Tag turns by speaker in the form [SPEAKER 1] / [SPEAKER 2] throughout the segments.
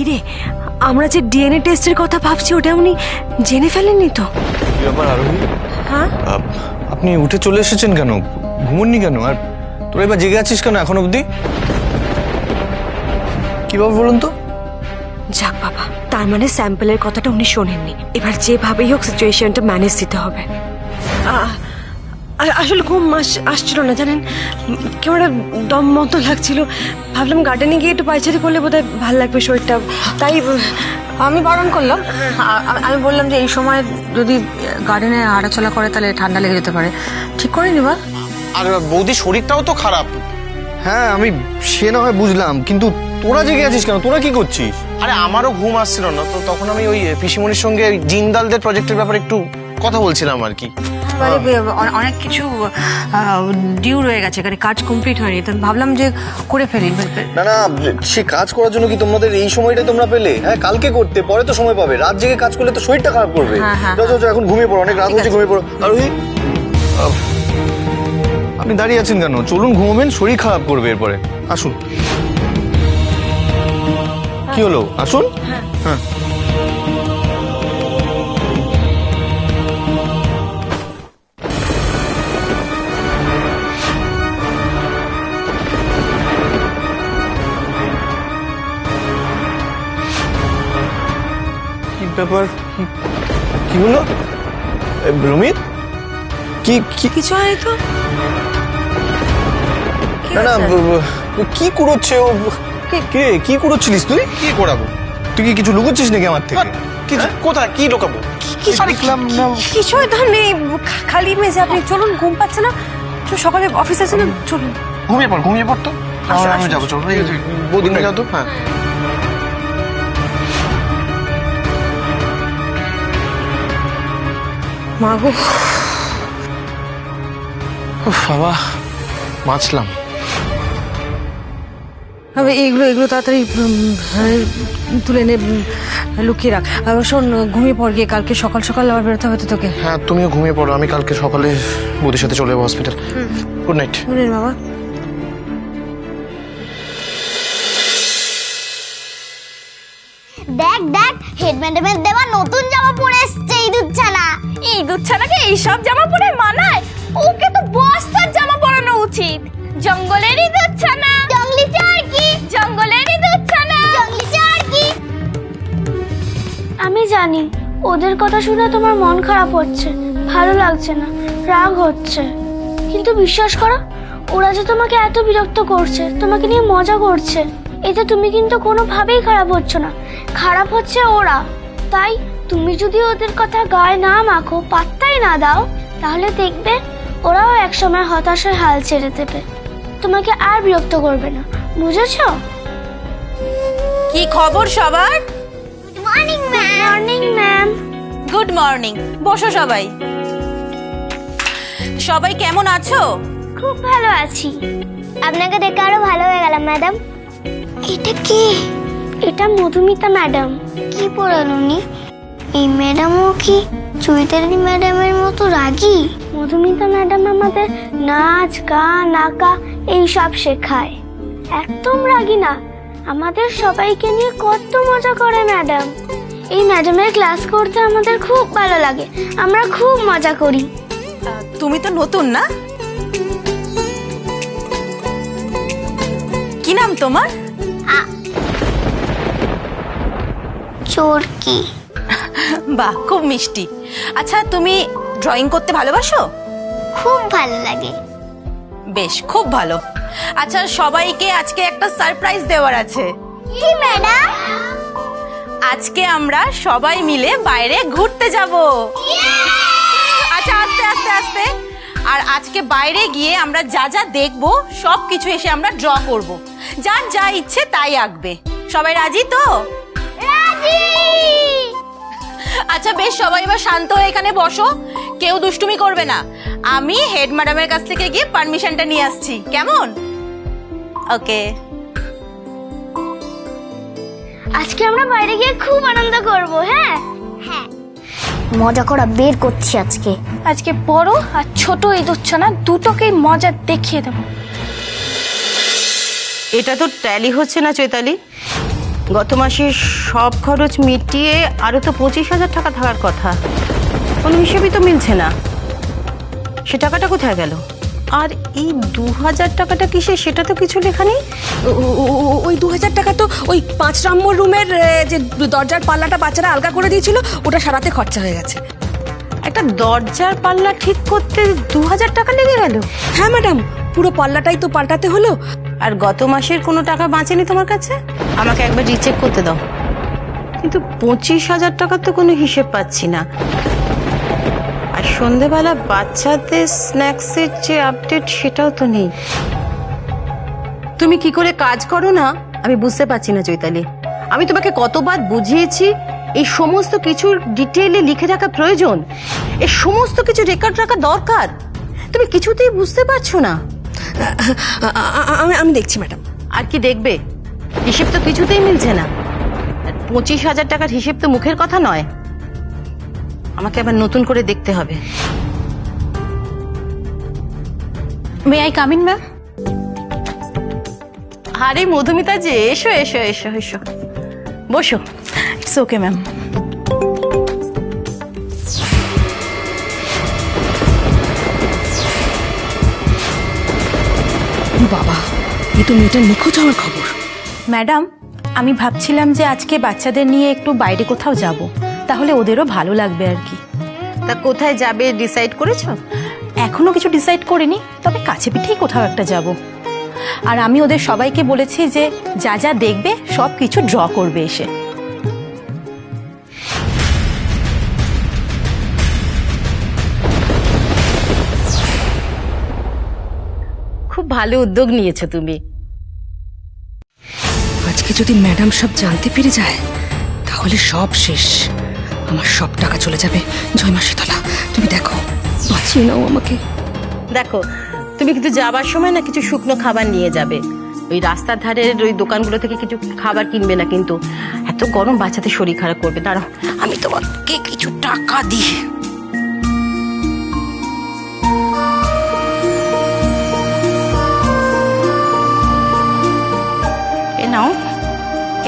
[SPEAKER 1] এই রে, আমরা যে ডিএনএ টেস্টের কথা ভাবছি ওটা উনি জেনে ফেলেননি তো?
[SPEAKER 2] কি ব্যাপার আরোহী?
[SPEAKER 1] হ্যাঁ,
[SPEAKER 2] আপনি উঠে চলে এসেছেন কেন? ঘুমোননি কেন? আর তোরা এবার জেগে আছিস কেন এখন অবধি? কিভাবে বলুন তো?
[SPEAKER 1] যাক বাবা, তার মানে স্যাম্পলের কথাটা উনি শোনেননি। এবার যেভাবেই হোক সিচুয়েশনটা ম্যানেজ দিতে হবে। আসলে ঘুম আসছিল না জানেন, কেমন একটা দম মতো লাগছিল। ভাবলাম গার্ডেনে গিয়ে একটু পায়চারি করলে বোধহয় ভালো লাগবে শরীরটা, তাই
[SPEAKER 3] আমি বারণ করলাম। আমি বললাম যে এই সময় যদি গার্ডেনে হাঁটাচলা করে তাহলে ঠান্ডা লেগে যেতে পারে। ঠিক করিনি বা?
[SPEAKER 4] আর বৌদি শরীরটাও তো খারাপ।
[SPEAKER 2] হ্যাঁ আমি সে না হয় বুঝলাম, কিন্তু তোরা জেগে আছিস কেন? তোরা কি করছিস?
[SPEAKER 4] আরে আমারও ঘুম আসছিল না, তো তখন আমি ওই পিসিমণির সঙ্গে জিন্দালদের প্রজেক্টের ব্যাপারে একটু কথা বলছিলাম আর কি।
[SPEAKER 3] অনেক কিছু ডিউ রয়ে গেছে, এখানে কাজ কমপ্লিট হয়নি, তো ভাবলাম যে করে ফেলি।
[SPEAKER 2] না না, সে কাজ করার জন্য কি তোমাদের এই সময়টা তোমরা পেলে? হ্যাঁ কালকে করতে, পরে তো সময় পাবে। রাত জেগে কাজ করলে তো শরীরটা খারাপ করবে। যাও যাও যাও, এখন ঘুমিয়ে পড়ো, অনেক রাত হচ্ছে, ঘুমিয়ে পড়ো। আরোহী, আপনি দাঁড়িয়ে আছেন কেন? চলুন ঘুমোবেন, শরীর খারাপ করবে এরপরে। আসুন। কি হলো? আসুন। হ্যাঁ কি ব্যাপার? কি হলো রমিত? কি কি
[SPEAKER 1] কিছু হয় তো?
[SPEAKER 2] না না, কি কুড়োচ্ছে ও? কে কি কুড়োচ্ছিলিস তুই?
[SPEAKER 4] কি করাবো?
[SPEAKER 2] তুই কি কিছু লুকোচ্ছিস নাকি আমার থেকে?
[SPEAKER 4] কিছু কোথায় কি লোকাবো?
[SPEAKER 2] দেখলাম না।
[SPEAKER 1] কিছু তো নেই, খালি মেজে। আপনি চলুন, ঘুম পাচ্ছে না তো, সকালে অফিস আছে না, চলুন।
[SPEAKER 4] ঘুমিয়ে পড় তো। আমি যাবো, চলো। বৌদি যাও তো। হ্যাঁ
[SPEAKER 1] মাগো,
[SPEAKER 4] বাবা, বাঁচলাম।
[SPEAKER 3] এগুলো তাড়াতাড়ি তুলে নে, লুকিয়ে রাখ। আর শোন, ঘুমিয়ে পড় গিয়ে, কালকে সকাল সকাল আবার বেরোতে হবে তো তোকে।
[SPEAKER 4] হ্যাঁ তুমিও ঘুমিয়ে পড়ো, আমি কালকে সকালে বৌদির সাথে চলে যাবো হসপিটাল। Good night.
[SPEAKER 3] বাবা।
[SPEAKER 5] দেখ দেখ, হেড ম্যাডামের দেওয়া নতুন জামা পরে এসেছে এই দুধছানা। এই দুধছানাকে এইসব জামা পরে মানায়? ওকে তো বস্তার জামা পরানো উচিত। জঙ্গলেরই দুধছানা। জঙ্গলি চার কি? জঙ্গলেরই দুধছানা। জঙ্গলি চার কি?
[SPEAKER 6] আমি জানি ওদের কথা শুনে তোমার মন খারাপ হচ্ছে, ভালো লাগছে না, রাগ হচ্ছে, কিন্তু বিশ্বাস করো, ওরা যে তোমাকে এত বিরক্ত করছে, তোমাকে নিয়ে মজা করছে, এতে তুমি কিন্তু কোনোভাবেই খারাপ হচ্ছ না, খারাপ হচ্ছে ওরা। তাই তুমি যদি ওদের কথা গায়ে না মাখো, পাত্তাই না দাও, তাহলে দেখবে ওরাও একসময় হতাশায় হাল ছেড়ে দেবে, তোমাকে আর বিরক্ত করবে না, বুঝেছো?
[SPEAKER 7] কি খবর সবার?
[SPEAKER 5] Good morning ma'am.
[SPEAKER 6] Morning ma'am.
[SPEAKER 7] Good morning. বসো সবাই। সবাই কেমন আছো?
[SPEAKER 6] খুব ভালো আছি।
[SPEAKER 5] আপনাকে দেখে আরো ভালো হয়ে গেলাম ম্যাডাম। এটা কি?
[SPEAKER 6] এটা মধুমিতা ম্যাডাম।
[SPEAKER 5] কি পড়ান উনি? এই ম্যাডামও কি চৈতালি ম্যাডামের মতো রাগী?
[SPEAKER 6] মধুমিতা ম্যাডাম আমাদের নাচ, গান, আঁকা এইসব শেখায়। একদম রাগী না, আমাদের সবাইকে নিয়ে কত মজা করে ম্যাডাম। এই ম্যাডামের ক্লাস করতে আমাদের খুব ভালো লাগে, আমরা খুব মজা করি।
[SPEAKER 7] তুমি তো নতুন না? কি নাম তোমার?
[SPEAKER 5] চোরকি।
[SPEAKER 7] বাহ, খুব মিষ্টি। আচ্ছা, তুমি ড্রয়িং করতে ভালোবাসো?
[SPEAKER 5] খুব ভালো লাগে।
[SPEAKER 7] বেশ, খুব ভালো। আচ্ছা, সবাইকে আজকে একটা সারপ্রাইজ দেওয়ার আছে।
[SPEAKER 5] কি ম্যাডাম?
[SPEAKER 7] আজকে আমরা সবাই মিলে বাইরে ঘুরতে যাব। আচ্ছা, আস্তে আস্তে আস্তে। আর আজকে বাইরে গিয়ে আমরা যা যা দেখব সব কিছু এসে আমরা ড্র করব। যার যা ইচ্ছে তাই আঁকবে। সবাই রাজি তো?
[SPEAKER 5] রাজি।
[SPEAKER 7] আচ্ছা বেশ, সবাই এবার শান্ত হয়ে এখানে বসো, কেউ দুষ্টুমি করবে না। আমি হেড ম্যাডামের কাছ থেকে গিয়ে পারমিশনটা নিয়ে আসছি, কেমন? ওকে।
[SPEAKER 6] আজকে আমরা বাইরে গিয়ে খুব আনন্দ করব। হ্যাঁ
[SPEAKER 5] হ্যাঁ, মজা করা বের করছি আজকে।
[SPEAKER 6] আজকে বড় আর ছোট এই দুচ্ছনা দুটোকেই মজা দেখিয়ে দেবো।
[SPEAKER 7] এটা তো ট্যালি হচ্ছে না চৈতালি। গত মাসে সব খরচ মিটিয়ে আরো তো 25,000 টাকা থাকার কথা, কোনো হিসেবেই তো মিলছে না। সে টাকাটা কোথায় গেল? আর এই 2,000 টাকাটা কিসে সেটা তো কিছু লেখা নেই।
[SPEAKER 3] ওই 2,000 টাকা তো ওই 5 নম্বর রুমের যে দরজার পাল্লাটা বাচ্চারা আলগা করে দিয়েছিল ওটা সারাতে খরচা হয়ে গেছে।
[SPEAKER 7] একটা দরজার পাল্লা ঠিক করতে 2,000 টাকা লেগে গেল?
[SPEAKER 3] হ্যাঁ ম্যাডাম, পুরো পাল্লাটাই তো পাল্টাতে হলো।
[SPEAKER 7] আর গত মাসের কোনো টাকা বাঁচেনি তোমার কাছে? আমাকে একবার রিচেক করতে দাও। কিন্তু 25,000 টাকার তো কোনো হিসেব পাচ্ছি না। আর সন্ধেবেলা বাচ্চাদের স্ন্যাক্সের যে আপডেট সেটাও তো নেই। তুমি কি করে কাজ করো না আমি বুঝতে পারছি না চৈতালি। আমি তোমাকে কতবার বুঝিয়েছি এই সমস্ত কিছুর ডিটেইলে লিখে রাখা প্রয়োজন, এই সমস্ত কিছু রেকর্ড রাখা দরকার। তুমি কিছুতেই বুঝতে পারছো না।
[SPEAKER 3] আমি দেখছি ম্যাডাম।
[SPEAKER 7] আর কি দেখবে? হিসেব তো কিছুতেই মিলছে না। 25,000 টাকার হিসেব তো মুখের কথা নয়, আমাকে আবার নতুন করে দেখতে হবে। May I come in ma'am? আরে মধুমিতা যে, এসো এসো এসো এসো, বসো। It's okay ma'am.
[SPEAKER 3] বাবা, এই তো মেয়েটার নিখোঁজ হওয়ার খবর।
[SPEAKER 7] ম্যাডাম, আমি ভাবছিলাম যে আজকে বাচ্চাদের নিয়ে একটু বাইরে কোথাও যাব, তাহলে ওদেরও ভালো লাগবে আর কি। তা কোথায় যাবে ডিসাইড করেছো? এখনো কিছু ডিসাইড করিনি, তবে কাছে পিঠেই কোথাও একটা যাব। আর আমি ওদের সবাইকে বলেছি যে যা যা দেখবে সব কিছু ড্র করবে এসে। খুব ভালো উদ্যোগ নিয়েছো তুমি।
[SPEAKER 3] আজকে যদি ম্যাডাম সব জানতে পেরে যায় তাহলে সব শেষ, আমার সব টাকা চলে যাবে। জয়মা শীতলা, তুমি দেখো, বাঁচিয়ে নাও আমাকে।
[SPEAKER 7] দেখো, তুমি কিন্তু যাবার সময় না কিছু শুকনো খাবার নিয়ে যাবে। ওই রাস্তার ধারের ওই দোকানগুলো থেকে কিছু খাবার কিনবে না, কিন্তু এত গরম বাচ্চাদের শরীর খারাপ করবে। দাঁড়াও, আমি তোমাকে কিছু টাকা দিই। এ নাও,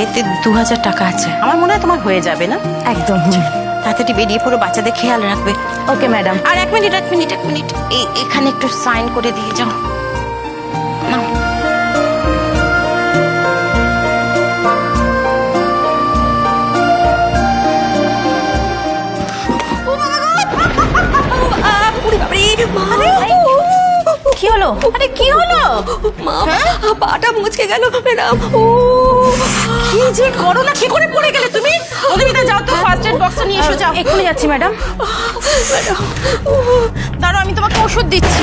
[SPEAKER 7] এতে 2,000 টাকা আছে। আমার মনে হয় তোমার হয়ে যাবে না?
[SPEAKER 3] একদম।
[SPEAKER 7] তাড়াতাড়ি বেরিয়ে পড়ো, বাচ্চাদের খেয়াল রাখবে। Okay madam. আর এক মিনিট এখানে একটু সাইন করে দিয়ে যাও। নাও। কি হলো? আরে কি হলো?
[SPEAKER 3] পাটা মুচকে গেল ম্যাডাম। ও
[SPEAKER 7] কি যে করো না, কি করে পড়ে গেলে তুমি? মধুমিতা যাও তো, ফার্স্ট এড বক্স নিয়ে এসো। যাও, এক্ষুনি যাচ্ছি ম্যাডাম। দাঁড়াও, আমি তোমাকে ওষুধ দিচ্ছি।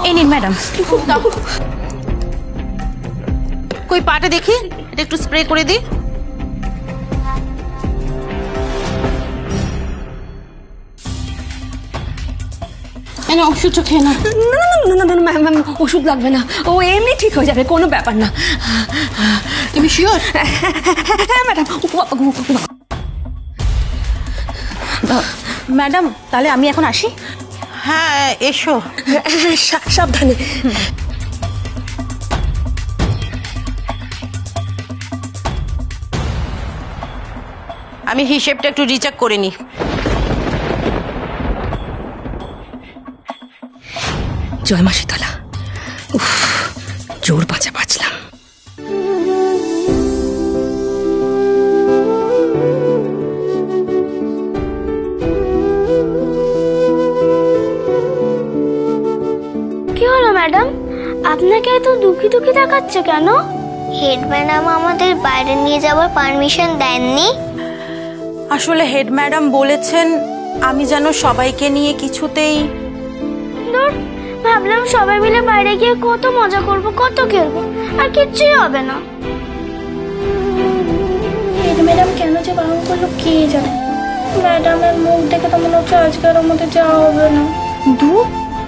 [SPEAKER 7] এই নিন ম্যাডাম। কই পাটা দেখি, এটা একটু স্প্রে করে দিই। ওষুধ খেয়ে না।
[SPEAKER 3] না ম্যাম, ওষুধ লাগবে না, ও এমনি ঠিক হয়ে যাবে, কোনো ব্যাপার না।
[SPEAKER 7] তুমি শিওর?
[SPEAKER 3] হ্যাঁ ম্যাডাম।
[SPEAKER 7] ম্যাডাম, তাহলে আমি এখন আসি? হ্যাঁ এসো।
[SPEAKER 3] সাবধানে।
[SPEAKER 7] আমি হিসেবটা একটু রিচেক করে নিই।
[SPEAKER 3] জয়মা শীতলা, উফ, জোর বাঁচলাম।
[SPEAKER 6] কি হলো ম্যাডাম, আপনাকে এত দুঃখী দুঃখী দেখাচ্ছে কেন?
[SPEAKER 5] হেড ম্যাডাম আমাদের বাইরে নিয়ে যাওয়ার পারমিশন দেননি।
[SPEAKER 7] আসলে হেড ম্যাডাম বলেছেন আমি যেন সবাইকে নিয়ে কিছুতেই।
[SPEAKER 6] ধুর, ভাবলাম সবাই মিলে বাইরে গিয়ে কত মজা করব, কত খেলবো, আর কিচ্ছুই হবে না।
[SPEAKER 8] হেড ম্যাডাম কেন যে বারণ করলো কে জানে। ম্যাডামের মুখ দেখে তো মনে হচ্ছে আজকে আর আমাদের যাওয়া হবে না।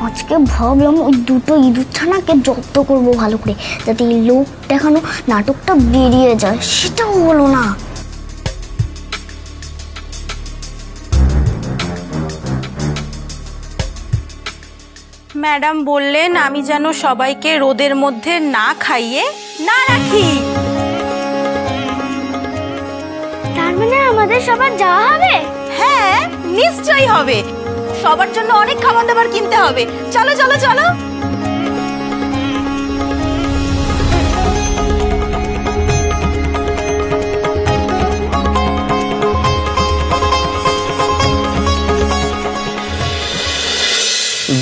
[SPEAKER 5] আজকে ভাবলাম ওই দুটো ইঁদুর ছানাকে জব্দ করবো ভালো করে, যাতে এই লোক দেখানো নাটকটা বেরিয়ে যায়। সেটাও হলো না।
[SPEAKER 7] ম্যাডাম বললেন আমি যেন সবাইকে রোদের মধ্যে না খাইয়ে না রাখি।
[SPEAKER 6] তার মানে আমাদের সবার যাওয়া হবে?
[SPEAKER 7] হ্যাঁ নিশ্চয়ই হবে, সবার জন্য অনেক খাবার দাবার কিনতে হবে। চলো চলো চলো।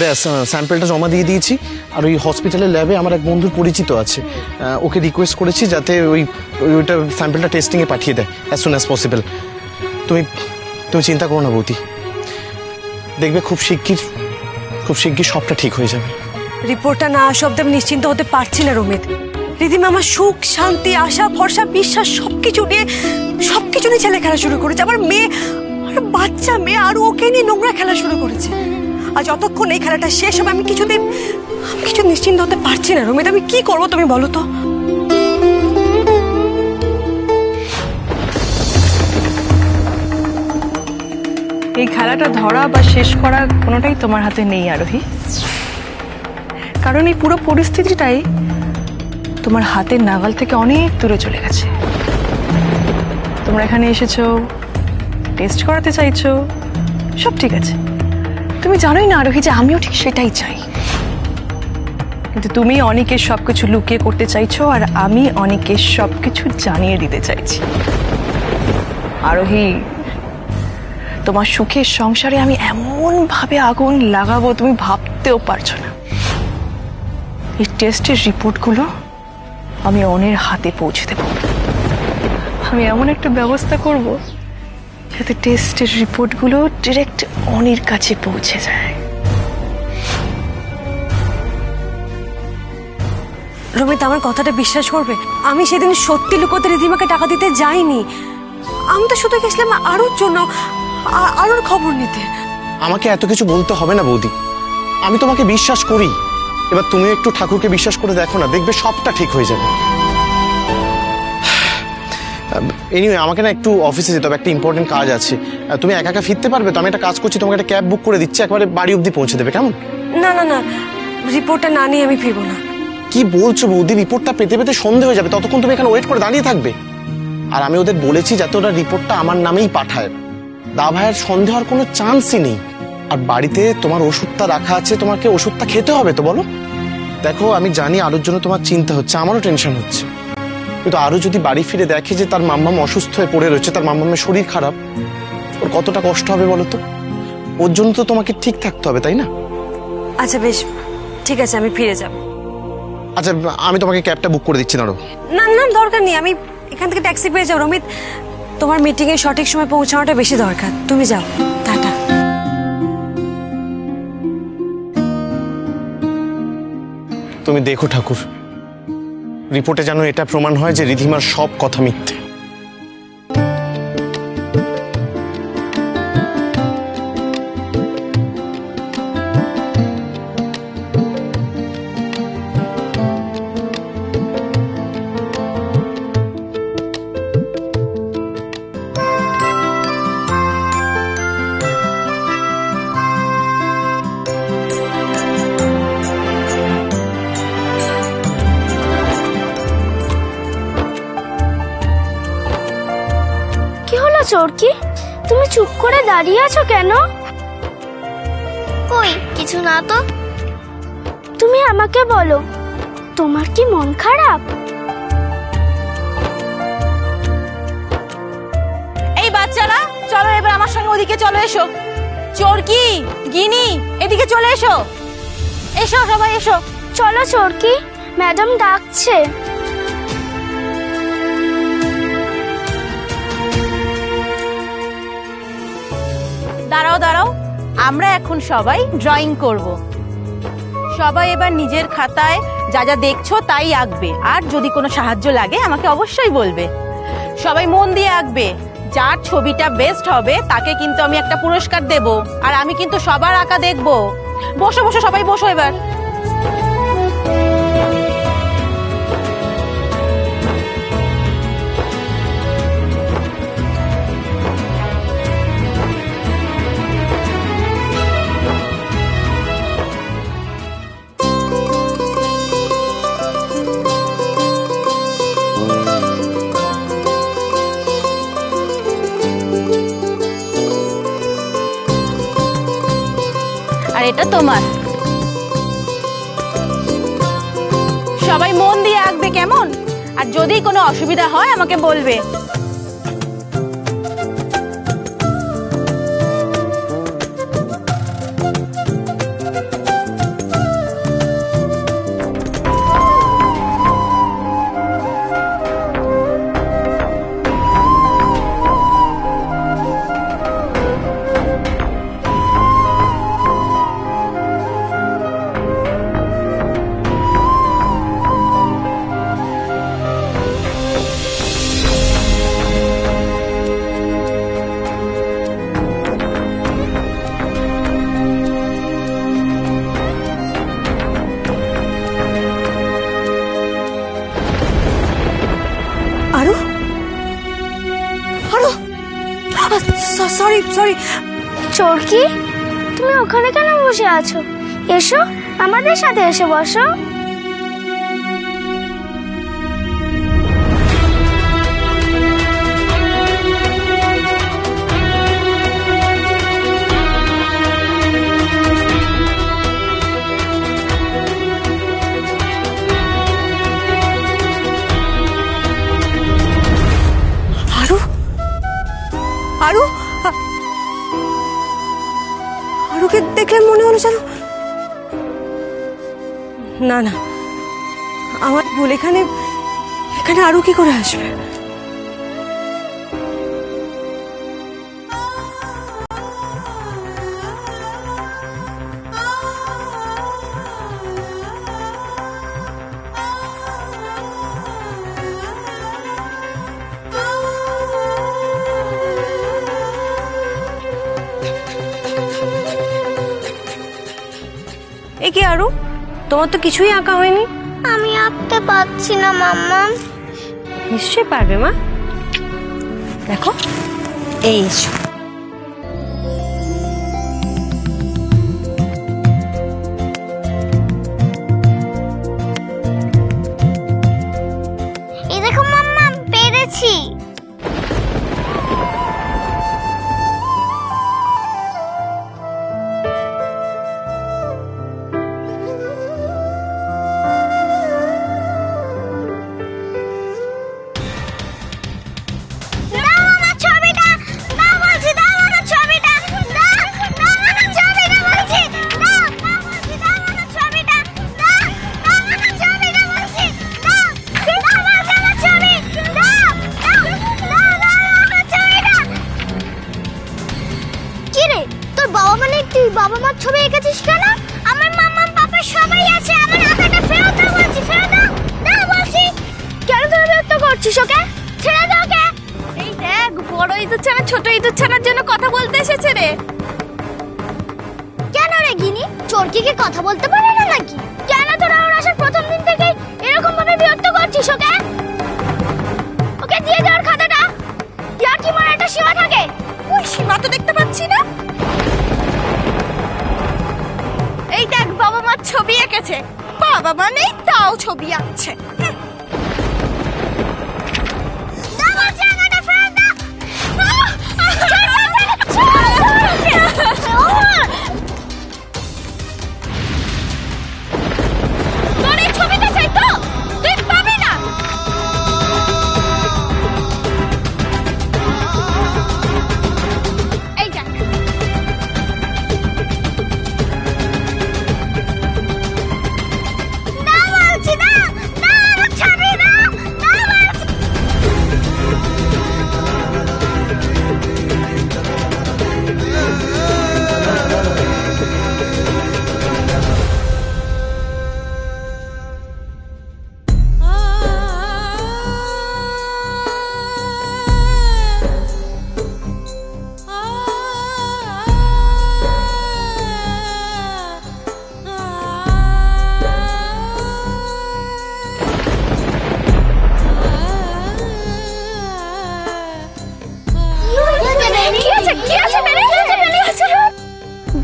[SPEAKER 4] ব্যাস, স্যাম্পেলটা জমা দিয়ে দিয়েছি। আর ওই হসপিটালের ল্যাবে আমার এক বন্ধুর পরিচিত আছে, ওকে রিকোয়েস্ট করেছি যাতে ওইটা স্যাম্পেলটা টেস্টিংয়ে পাঠিয়ে দেয় অ্যাজ সুন অ্যাজ পসিবল। তুমি চিন্তা করো না বৌদি, দেখবে খুব শিগগির সবটা ঠিক হয়ে যাবে।
[SPEAKER 1] রিপোর্টটা না আসা অব্দি আমি নিশ্চিন্ত হতে পারছি না রমিত। রিধিমা আমার সুখ শান্তি আশা ভরসা বিশ্বাস সবকিছু নিয়ে ছেলে খেলা শুরু করেছে। আমার মেয়ে, আর বাচ্চা মেয়ে, আর ওকে নিয়ে নোংরা খেলা শুরু করেছে। আর যতক্ষণ এই খেলাটা শেষ হবে আমি কিছু নিশ্চিন্ত হতে পারছি না রমিত। আমি কি করবো তুমি বলো তো?
[SPEAKER 3] এই খেলাটা ধরা বা শেষ করা কোনোটাই তোমার হাতে নেই আরোহী, কারণ এই পুরো পরিস্থিতিটাই তোমার হাতের নাগাল থেকে অনেক দূরে চলে গেছে। তোমরা এখানে এসেছো, টেস্ট করাতে চাইছো, সব ঠিক আছে। তুমি জানোই না আরোহী যে আমিও ঠিক সেটাই চাই, কিন্তু তুমি অনেকের সবকিছু লুকিয়ে করতে চাইছো আর আমি অনেকের সবকিছু জানিয়ে দিতে চাইছি। আরোহী, তোমার সুখের সংসারে আমি এমন ভাবে আগুন লাগাবো তুমি ভাবতেও পারছো না। এই টেস্টের রিপোর্টগুলো আমি অনের হাতে পৌঁছে দেব। আমি এমন একটা ব্যবস্থা করব যাতে টেস্টের রিপোর্টগুলো ডিরেক্ট অনির কাছে পৌঁছে যায়।
[SPEAKER 1] রমিত, আমার কথাটা বিশ্বাস করবে, আমি সেদিন সত্যি লুকোতে রিধিমাকে টাকা দিতে যাইনি। আমি তো শুধু গেছিলাম আরোর জন্য, আরোর খবর নিতে।
[SPEAKER 4] আমাকে এত কিছু বলতে হবে না বৌদি, আমি তোমাকে বিশ্বাস করি। এবার তুমি একটু ঠাকুরকে বিশ্বাস করে দেখো না, দেখবে সবটা ঠিক হয়ে যাবে। এনিওয়ে, আমাকে না একটু অফিসে যেতে হবে, একটা ইম্পর্টেন্ট কাজ আছে। তুমি একা একা ফিরতে পারবে তো? আমি একটা কাজ করছি, তোমাকে একটা ক্যাব বুক করে দিচ্ছি, একবারে বাড়ি অবধি পৌঁছে দেবে, কেমন?
[SPEAKER 1] না না না, রিপোর্টটা না নিয়ে আমি ফিরবো না।
[SPEAKER 4] কি বলছো বৌদি? রিপোর্টটা পেতে পেতে সন্ধে হয়ে যাবে, ততক্ষণ তুমি এখানে ওয়েট করে দাঁড়িয়ে থাকবে। আর আমি ওদের বলেছি যাতে ওরা রিপোর্টটা আমার নামেই পাঠায়। দা ভাইয়ের সন্দেহ হওয়ার কোনো চান্সই নেই। আর বাড়িতে তোমার ওষুধটা রাখা আছে, তোমাকে ওষুধটা খেতে হবে তো, বলো? দেখো, আমি জানি আরোর জন্য তোমার চিন্তা হচ্ছে, আমারও টেনশন হচ্ছে, কিন্তু আরো যদি বাড়ি ফিরে দেখে যে তার মাম্মাম অসুস্থ হয়ে পড়ে রয়েছে, তার মাম্মামের শরীর খারাপ, ওর কতটা কষ্ট হবে বলো তো? ওর জন্য তো তোমাকে ঠিক থাকতে হবে, তাই না?
[SPEAKER 1] আচ্ছা বেশ, ঠিক আছে, আমি ফিরে যাব।
[SPEAKER 4] আচ্ছা, আমি তোমাকে ক্যাবটা বুক করে দিচ্ছি। নাড়ো।
[SPEAKER 1] না না, দরকার নেই, আমি এখান থেকে ট্যাক্সি পেয়ে যাবো। রমিত, তোমার মিটিং এ সঠিক সময় পৌঁছানোটা বেশি দরকার। তুমি যাও, টাটা।
[SPEAKER 4] তুমি দেখো ঠাকুর, রিপোর্টে যেন এটা প্রমাণ হয় যে রিধিমার সব কথা মিথ্যে।
[SPEAKER 6] চোরকি, তুমি চুপ করে দাঁড়িয়ে আছো কেন? কই কিছু না তো। তুমি আমাকে বলো, তোমার কি মন খারাপ?
[SPEAKER 7] এই বাচ্চারা, চলো এবার আমার সঙ্গে ওদিকে চলো, এসো। চোরকি, গিনি, এদিকে চলে এসো। এসো সবাই এসো।
[SPEAKER 6] চলো চোরকি, ম্যাডাম ডাকছে।
[SPEAKER 7] দাঁড়াও দাঁড়াও, আমরা এখন সবাই ড্রয়িং করব। সবাই এবার নিজের খাতায় যা যা দেখছো তাই আঁকবে, আর যদি কোনো সাহায্য লাগে আমাকে অবশ্যই বলবে। সবাই মন দিয়ে আঁকবে, যার ছবিটা বেস্ট হবে তাকে কিন্তু আমি একটা পুরস্কার দেব, আর আমি কিন্তু সবার আঁকা দেখব। বসো বসো, সবাই বসো এবার। এটা তোমার। সবাই মন দিয়ে আঁকবে কেমন? আর যদি কোনো অসুবিধা হয় আমাকে বলবে।
[SPEAKER 1] আরু আরু সরি সরি।
[SPEAKER 6] চরকি, তুমি ওখানে কেন বসে আছো? এসো, আমাদের সাথে এসে বসো।
[SPEAKER 1] আরু আরু আরুকে দেখলে মনে হলো যেন, না না আমার ভুল। এখানে এখানে আরু কি করে আসবে? এ কি আরু, তোমার তো কিছুই আঁকা হয়নি।
[SPEAKER 6] আমি আঁকতে পারছি না মাম্মা।
[SPEAKER 1] নিশ্চয়ই পারবে মা, দেখো এই এসো।
[SPEAKER 6] এই দেখো মাম্মা, পেরেছি। বাবা মার ছবি এঁকেছিস কেন? আমার মাম্মা পাপা সবাই আছে, আমার আঁকাটা ফেরত দাও বলছি, ফেরত দাও। দাও বলছি। কেন তুমি বিরক্ত করছিস ওকে? ছেড়ে দাও ওকে।
[SPEAKER 8] এই দেখ, বড় ইঁদুরছানা ছোট ইঁদুরছানার জন্য কথা বলতে এসেছে রে।
[SPEAKER 6] কেন রে গিনি, চোরকিকে কথা বলতে পারে না নাকি? কেন তোরা ওর আসার প্রথম দিন থেকে এরকম ভাবে বিরক্ত করছিস ওকে? ওকে দিয়ে দে ওর খাতাটা। ইয়ার কি মার একটা সীমা থাকে?
[SPEAKER 8] ওই সীমা তো দেখতে পাচ্ছি না। এই দেখ, বাবা মার ছবি এঁকেছে। বাবা মা নেই তাও ছবি আঁকছে। তোর এই ছবিটা চাই তো? তুই পাবি না। এই দেখ,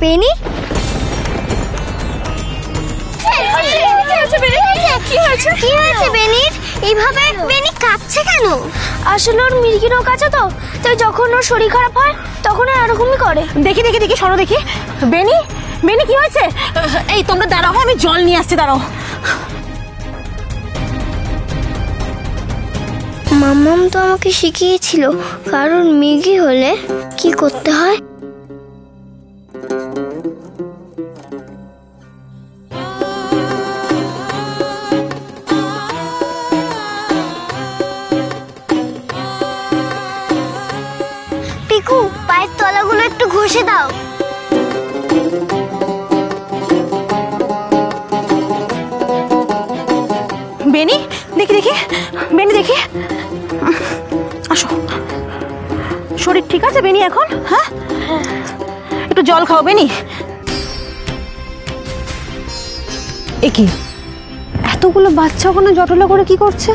[SPEAKER 6] বেনি,
[SPEAKER 8] কি হয়েছে?
[SPEAKER 6] কি হয়েছে বেনির? এইভাবে বেনি কাঁদছে কেন? আসলে ওর মির্গি রোগ আছে তো, তাই যখন ওর শরীর খারাপ হয় তখন এরকমই করে।
[SPEAKER 1] দেখি দেখি দেখি, শোনো দেখি। বেনি
[SPEAKER 7] বেনি কি হয়েছে? এই তোমরা দাঁড়াও, আমি জল নিয়ে আসছি, দাঁড়াও।
[SPEAKER 6] মাম্মাম তো আমাকে শিখিয়েছিল কারণ মেঘি হলে কি করতে হয়। পিকু, পায়ের তলাগুলো একটু ঘষে দাও।
[SPEAKER 7] বেনি দেখি দেখি, বেনি দেখি, আসো। শরীর ঠিক আছে বেনি এখন? হ্যাঁ, একটু জল খাও বেনি।
[SPEAKER 1] এ কি, এতগুলো বাচ্চা ওখানে জটলা করে কি করছে?